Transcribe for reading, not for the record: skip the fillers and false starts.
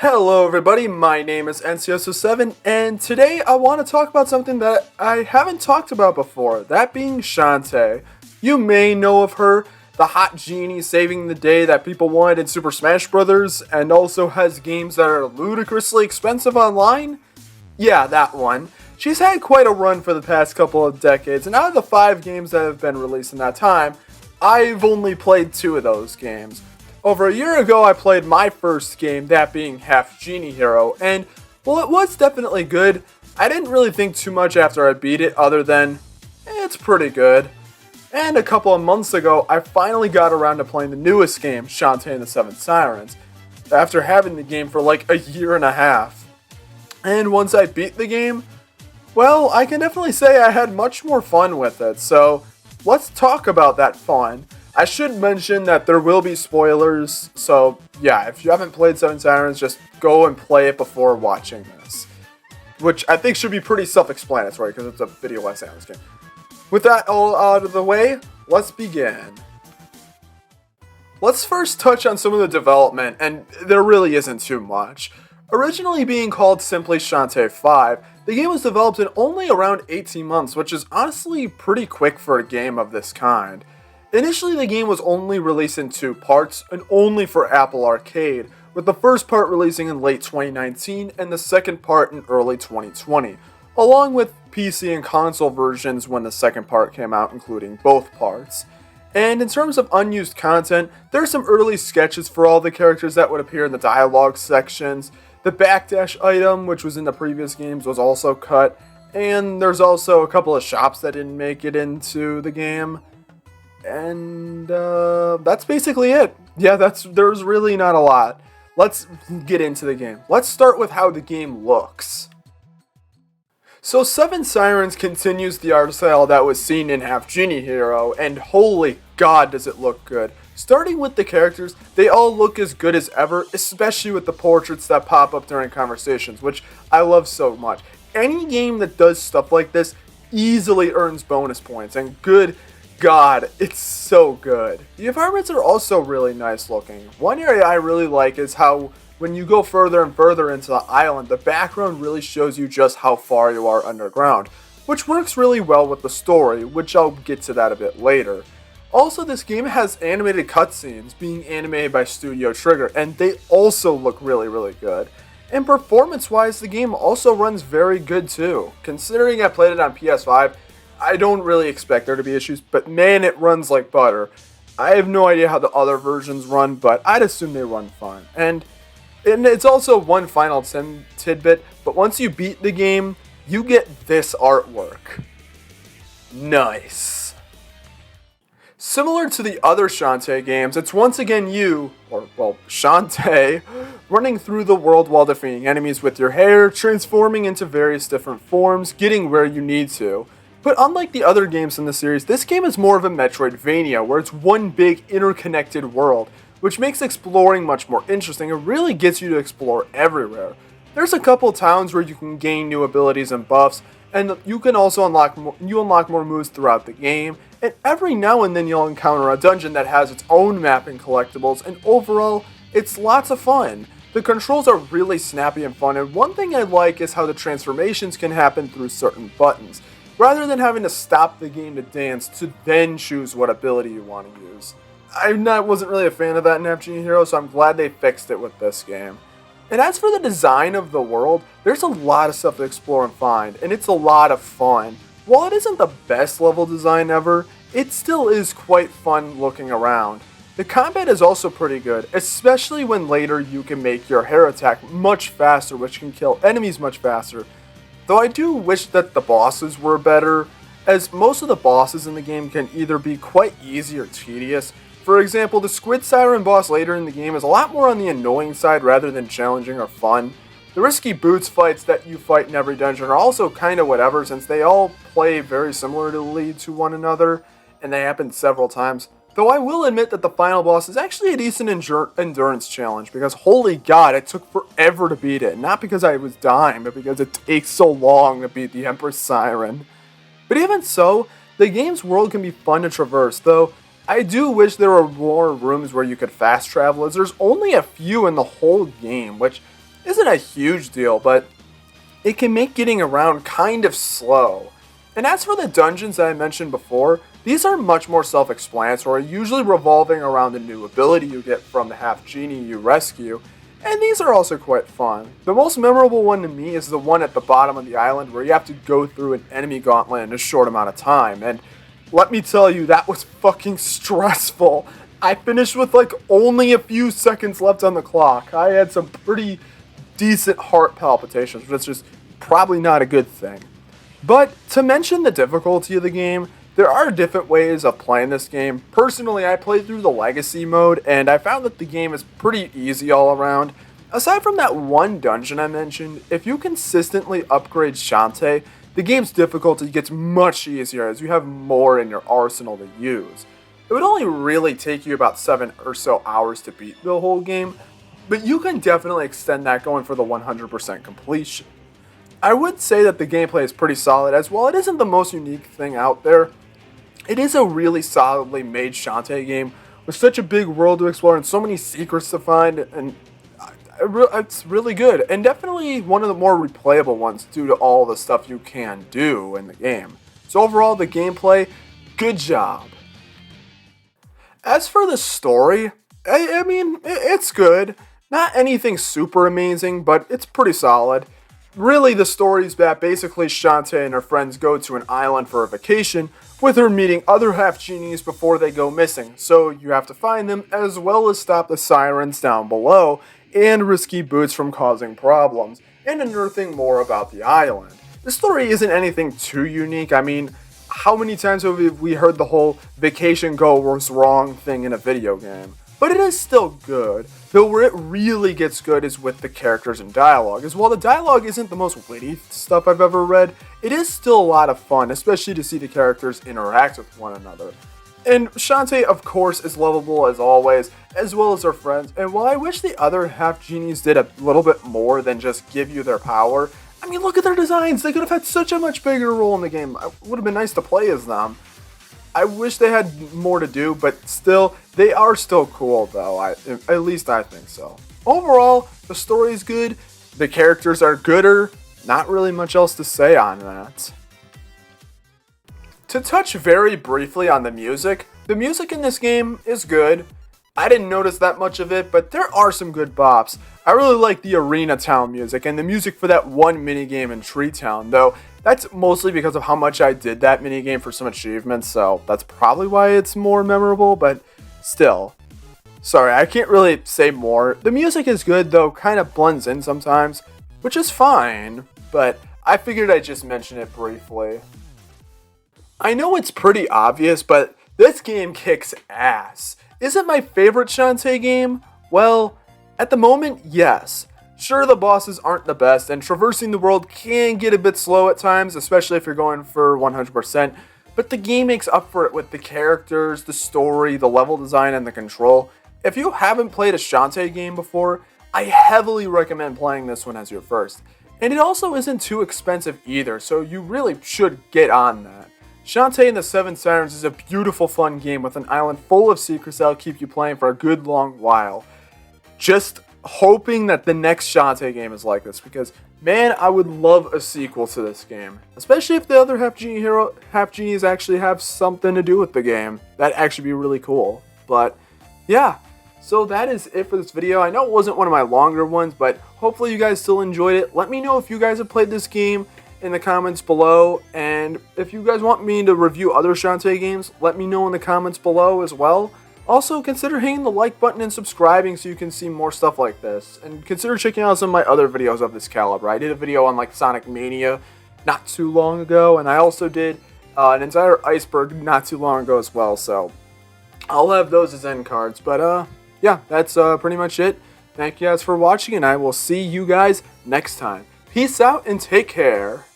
Hello everybody, my name is NCSO7 and today I want to talk about something that I haven't talked about before, that being Shantae. You may know of her, the hot genie saving the day that people wanted in Super Smash Bros. And also has games that are ludicrously expensive online. Yeah, that one. She's had quite a run for the past couple of decades, and out of the 5 games that have been released in that time, I've only played 2 of those games. Over a year ago, I played my first game, that being Half Genie Hero, and while it was definitely good, I didn't really think too much after I beat it other than, it's pretty good. And a couple of months ago, I finally got around to playing the newest game, Shantae and the 7 Sirens, after having the game for like a year and a half. And once I beat the game, well, I can definitely say I had much more fun with it, so let's talk about that fun. I should mention that there will be spoilers, so yeah, if you haven't played 7 Sirens, just go and play it before watching this. Which I think should be pretty self-explanatory, because it's a video essay on this game. With that all out of the way, let's begin. Let's first touch on some of the development, and there really isn't too much. Originally being called simply Shantae 5, the game was developed in only around 18 months, which is honestly pretty quick for a game of this kind. Initially, the game was only released in 2 parts, and only for Apple Arcade, with the first part releasing in late 2019 and the second part in early 2020, along with PC and console versions when the second part came out, including both parts. And in terms of unused content, there are some early sketches for all the characters that would appear in the dialogue sections. The backdash item, which was in the previous games, was also cut, and there's also a couple of shops that didn't make it into the game. And that's basically it. Yeah, there's really not a lot. Let's get into the game. Let's start with how the game looks. So 7 Sirens continues the art style that was seen in Half Genie Hero, and holy god does it look good. Starting with the characters, they all look as good as ever, especially with the portraits that pop up during conversations, which I love so much. Any game that does stuff like this easily earns bonus points, and good god, it's so good. The environments are also really nice looking. One area I really like is how when you go further and further into the island, the background really shows you just how far you are underground, which works really well with the story, which I'll get to that a bit later. Also, this game has animated cutscenes being animated by Studio Trigger, and they also look really good. And performance-wise, the game also runs very good too. Considering I played it on PS5, I don't really expect there to be issues, but man, it runs like butter. I have no idea how the other versions run, but I'd assume they run fine. And it's also one final tidbit, but once you beat the game, you get this artwork. Nice. Similar to the other Shantae games, it's once again you, or well, Shantae, running through the world while defeating enemies with your hair, transforming into various different forms, getting where you need to. But unlike the other games in the series, this game is more of a Metroidvania, where it's one big interconnected world, which makes exploring much more interesting and really gets you to explore everywhere. There's a couple towns where you can gain new abilities and buffs, and you can also unlock more moves throughout the game, and every now and then you'll encounter a dungeon that has its own map and collectibles, and overall, it's lots of fun. The controls are really snappy and fun, and one thing I like is how the transformations can happen through certain buttons, rather than having to stop the game to dance to then choose what ability you want to use. I wasn't really a fan of that in Half Genie Hero, so I'm glad they fixed it with this game. And as for the design of the world, there's a lot of stuff to explore and find, and it's a lot of fun. While it isn't the best level design ever, it still is quite fun looking around. The combat is also pretty good, especially when later you can make your hair attack much faster, which can kill enemies much faster. Though I do wish that the bosses were better, as most of the bosses in the game can either be quite easy or tedious. For example, the Squid Siren boss later in the game is a lot more on the annoying side rather than challenging or fun. The Risky Boots fights that you fight in every dungeon are also kinda whatever, since they all play very similarly to one another, and they happen several times. Though I will admit that the final boss is actually a decent endurance challenge, because holy god, it took forever to beat it. Not because I was dying, but because it takes so long to beat the Empress Siren. But even so, the game's world can be fun to traverse, though I do wish there were more rooms where you could fast travel, as there's only a few in the whole game, which isn't a huge deal, but it can make getting around kind of slow. And as for the dungeons that I mentioned before, these are much more self-explanatory, usually revolving around the new ability you get from the half genie you rescue, and these are also quite fun. The most memorable one to me is the one at the bottom of the island where you have to go through an enemy gauntlet in a short amount of time, and let me tell you, that was fucking stressful. I finished with like only a few seconds left on the clock. I had some pretty decent heart palpitations, which is probably not a good thing. But to mention the difficulty of the game, there are different ways of playing this game. Personally, I played through the legacy mode, and I found that the game is pretty easy all around. Aside from that one dungeon I mentioned, if you consistently upgrade Shantae, the game's difficulty gets much easier as you have more in your arsenal to use. It would only really take you about 7 or so hours to beat the whole game, but you can definitely extend that going for the 100% completion. I would say that the gameplay is pretty solid, as while it isn't the most unique thing out there, it is a really solidly made Shantae game with such a big world to explore and so many secrets to find, and it's really good, and definitely one of the more replayable ones due to all the stuff you can do in the game. So overall, the gameplay, good job. As for the story, I mean, it's good. Not anything super amazing, but it's pretty solid. Really, the story's that basically Shantae and her friends go to an island for a vacation, with her meeting other half-genies before they go missing, so you have to find them, as well as stop the Sirens down below, and Risky Boots from causing problems, and unearthing more about the island. The story isn't anything too unique. I mean, how many times have we heard the whole vacation goes wrong thing in a video game? But it is still good, though where it really gets good is with the characters and dialogue, as while the dialogue isn't the most witty stuff I've ever read, it is still a lot of fun, especially to see the characters interact with one another. And Shantae, of course, is lovable as always, as well as her friends, and while I wish the other half-genies did a little bit more than just give you their power, I mean, look at their designs, they could have had such a much bigger role in the game. It would have been nice to play as them. I wish they had more to do, but still, they are still cool though, at least I think so. Overall, the story is good, the characters are gooder, not really much else to say on that. To touch very briefly on the music in this game is good. I didn't notice that much of it, but there are some good bops. I really like the Arena Town music and the music for that one minigame in Tree Town, though that's mostly because of how much I did that minigame for some achievements, so that's probably why it's more memorable, but still. Sorry, I can't really say more. The music is good, though kind of blends in sometimes, which is fine, but I figured I'd just mention it briefly. I know it's pretty obvious, but this game kicks ass. Is it my favorite Shantae game? Well, at the moment, yes. Sure, the bosses aren't the best, and traversing the world can get a bit slow at times, especially if you're going for 100%, but the game makes up for it with the characters, the story, the level design, and the control. If you haven't played a Shantae game before, I heavily recommend playing this one as your first. And it also isn't too expensive either, so you really should get on that. Shantae and the Seven Sirens is a beautiful fun game with an island full of secrets that'll keep you playing for a good long while. Just hoping that the next Shantae game is like this, because man, I would love a sequel to this game, especially if the other half genies actually have something to do with the game. That'd actually be really cool. But yeah, so that is it for this video. I know it wasn't one of my longer ones, but hopefully you guys still enjoyed it. Let me know if you guys have played this game in the comments below, and if you guys want me to review other Shantae games, let me know in the comments below as well. Also, consider hitting the like button and subscribing so you can see more stuff like this. And consider checking out some of my other videos of this caliber. I did a video on like Sonic Mania not too long ago, and I also did an entire iceberg not too long ago as well. So I'll have those as end cards. But yeah, that's pretty much it. Thank you guys for watching, and I will see you guys next time. Peace out and take care.